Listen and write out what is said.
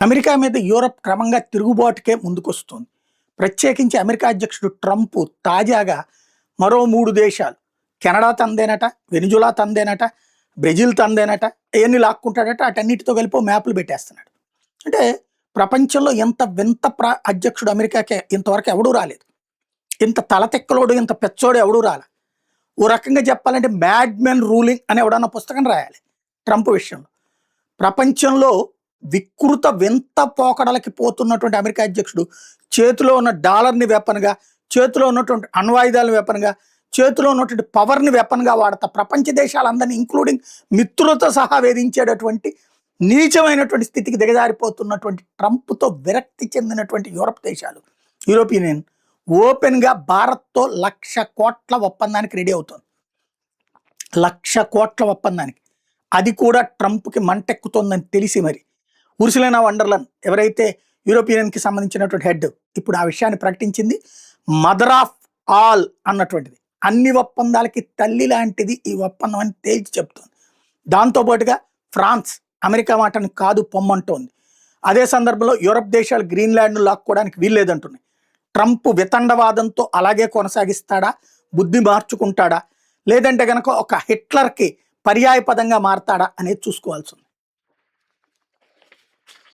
America మీద Europe క్రమంగా తిరుగుబాటుకే ముందుకొస్తుంది. ప్రత్యేకించి అమెరికా అధ్యక్షుడు ట్రంప్ తాజాగా మరో 3 దేశాలు కెనడా తందేనట, వెనిజులా తందేనట, బ్రెజిల్ తందేనట, ఇయన్నీ లాక్కుంటాడట. అటన్నిటితో కలిపి ఓ మ్యాప్‌లు పెట్టేస్తున్నాడు. అంటే ప్రపంచంలో ఎంత వింత అధ్యక్షుడు అమెరికాకే ఇంతవరకు ఎవడూ రాలేదు. ఇంత తలతిక్కలోడు, ఇంత పెచ్చోడు ఎవడూ రాల. ఓ రకంగా చెప్పాలంటే 'మ్యాడ్ మెన్ రూలింగ్' అని ఎవడన్నా పుస్తకం రాయాలి ట్రంప్ విషయంలో. ప్రపంచంలో వికృత వింత పోకడలకి పోతున్నటువంటి అమెరికా అధ్యక్షుడు చేతిలో ఉన్న డాలర్‌ని వెపన్‌గా, చేతిలో ఉన్నటువంటి అణ్వాయుధాలను వెపన్‌గా, చేతిలో ఉన్నటువంటి పవర్‌ని వెపన్‌గా వాడతా ప్రపంచ దేశాలందరినీ ఇంక్లూడింగ్ మిత్రులతో సహా వేధించేటటువంటి నీచమైనటువంటి స్థితికి దిగజారిపోతున్నటువంటి ట్రంప్‌తో విరక్తి చెందినటువంటి యూరప్ దేశాలు, యూరోపియన్ యూనియన్ ఓపెన్‌గా భారత్‌తో 1,00,000 కోట్ల ఒప్పందానికి రెడీ అవుతోంది. 1,00,000 కోట్ల ఒప్పందానికి. అది కూడా ట్రంప్‌కి మంటెక్కుతోందని తెలిసి మరి ఉర్సులైనా వండర్‌లన్ ఎవరైతే యూరోపియన్ యూనియన్‌కి సంబంధించినటువంటి హెడ్ ఇప్పుడు ఆ విషయాన్ని ప్రకటించింది. మదర్ ఆఫ్ ఆల్ అన్నటువంటిది. అన్ని ఒప్పందాలకి తల్లి లాంటిది ఈ ఒప్పందం అని తేల్చి చెప్తోంది. దాంతో పాటుగా ఫ్రాన్స్ అమెరికా మాటను కాదు పొమ్మంటోంది. అదే సందర్భంలో యూరప్ దేశాలు గ్రీన్లాండ్‌ను లాక్కోవడానికి వీల్లేదంటున్నాయి. ట్రంప్ వితండవాదంతో అలాగే కొనసాగిస్తాడా, బుద్ధి మార్చుకుంటాడా, లేదంటే గనక ఒక హిట్లర్‌కి పర్యాయ పదంగా మారతాడా అనేది చూసుకోవాల్సి ఉంది.